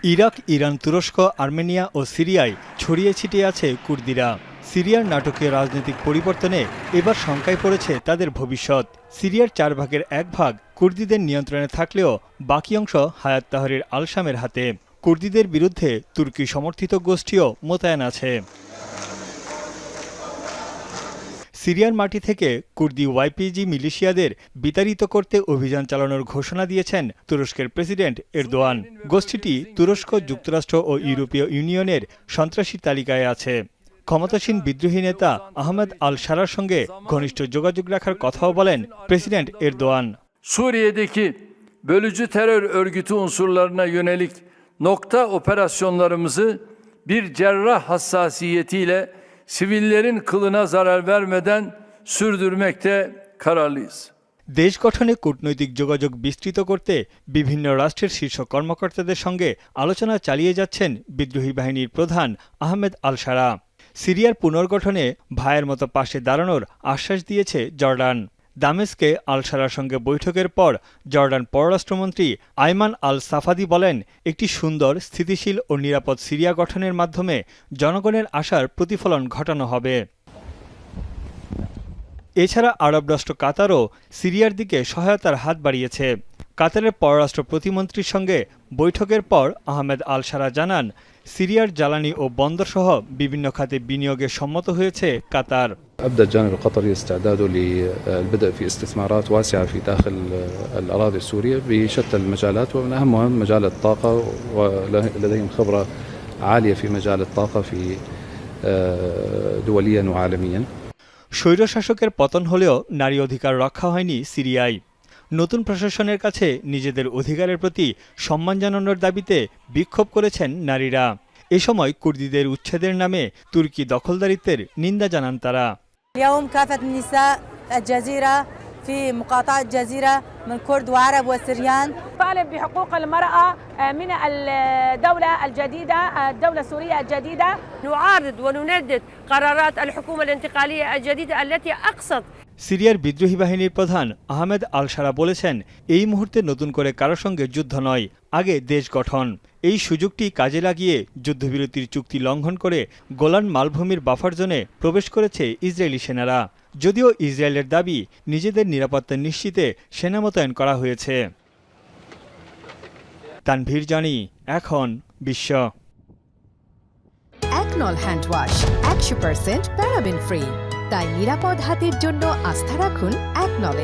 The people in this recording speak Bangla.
ইরাক, ইরান, তুরস্ক, আর্মেনিয়া ও সিরিয়ায় ছড়িয়ে ছিটিয়ে আছে কুর্দিরা। সিরিয়ার নাটকীয় রাজনৈতিক পরিবর্তনে এবার শঙ্কায় পড়েছে তাদের ভবিষ্যৎ। সিরিয়ার 4 ভাগের 1 ভাগ কুর্দিদের নিয়ন্ত্রণে থাকলেও বাকি অংশ হায়াত তাহরির আল শামের হাতে। কুর্দিদের বিরুদ্ধে তুর্কি সমর্থিত গোষ্ঠীও মোতায়েন আছে। সিরিয়ার মাটি থেকে কুর্দি ওয়াইপিজি মিলিশিয়াদের বিতাড়িত করতে অভিযান চালানোর ঘোষণা দিয়েছেন তুরস্কের প্রেসিডেন্ট এরদোয়ান। গোষ্ঠীটি তুরস্ক, যুক্তরাষ্ট্র ও ইউরোপীয় ইউনিয়নের সন্ত্রাসী তালিকায় আছে। ক্ষমতাসীন বিদ্রোহী নেতা আহমেদ আল শারার সঙ্গে ঘনিষ্ঠ যোগাযোগ রাখার কথাও বলেন president Erdogan. Suriye'deki bölücü terör örgütü unsurlarına yönelik nokta operasyonlarımızı bir cerrah hassasiyetiyle sivillerin kılına zarar vermeden sürdürmekte kararlıyız. দেশ গঠনে কূটনৈতিক যোগাযোগ বিস্তৃত করতে বিভিন্ন রাষ্ট্রের শীর্ষ কর্মকর্তাদের সঙ্গে আলোচনা চালিয়ে যাচ্ছেন বিদ্রোহী বাহিনীর প্রধান আহমেদ আল শারা। সিরিয়ার পুনর্গঠনে ভাইয়ের মতো পাশে দাঁড়ানোর আশ্বাস দিয়েছে জর্ডান। দামেস্কে আল শারার সঙ্গে বৈঠকের পর জর্ডান পররাষ্ট্রমন্ত্রী আইমান আল সাফাদি বলেন, একটি সুন্দর, স্থিতিশীল ও নিরাপদ সিরিয়া গঠনের মাধ্যমে জনগণের আশার প্রতিফলন ঘটানো হবে। এছাড়া আরব রাষ্ট্র কাতারও সিরিয়ার দিকে সহায়তার হাত বাড়িয়েছে। কাতারের পররাষ্ট্র প্রতিমন্ত্রীর সঙ্গে বৈঠকের পর আহমেদ আল শারা জানান, সিরিয়ার জ্বালানি ও বন্দরসহ বিভিন্ন খাতে বিনিয়োগে সম্মত হয়েছে কাতার। أبدأ الجانب القطري استعداده للبدء في استثمارات واسعة في داخل الأراضي السورية بشتى المجالات، ومن أهمها مجال الطاقة، ولديهم خبرة عالية في مجال الطاقة في دوليا وعالميا। স্বৈরশাসকের পতন হলেও নারী অধিকার রক্ষা হয়নি সিরিয়ায়। নতুন প্রশাসনের কাছে নিজেদের অধিকারের প্রতি সম্মান জানানোর দাবিতে বিক্ষোভ করেছেন নারীরা। এ সময় কুর্দিদের উচ্ছেদের নামে তুর্কি দখলদারিত্বের নিন্দা জানান তারা। اليوم كافة النساء الجزيرة في مقاطعة الجزيرة من كرد وعرب وسريان طالب بحقوق المرأة من الدولة الجديدة، الدولة السورية الجديدة. نعارض ونندد قرارات الحكومة الانتقالية الجديدة التي أقصت সিরিয়ার বিদ্রোহী বাহিনীর প্রধান আহমেদ আল শারা বলেছেন, এই মুহূর্তে নতুন করে কারোর সঙ্গে যুদ্ধ নয়, আগে দেশ গঠন। এই সুযোগটি কাজে লাগিয়ে যুদ্ধবিরতির চুক্তি লঙ্ঘন করে গোলান মালভূমির বাফার জোনে প্রবেশ করেছে ইসরায়েলি সেনারা। যদিও ইসরায়েলের দাবি, নিজেদের নিরাপত্তা নিশ্চিতে সেনা মোতায়েন করা হয়েছে। তানভীর জানি, এখন বিশ্ব। একনল হ্যান্ড ওয়াশ 100% প্যারাবেন ফ্রি, তাই নিরাপদ হাতের জন্য আস্থা রাখুন একনলে।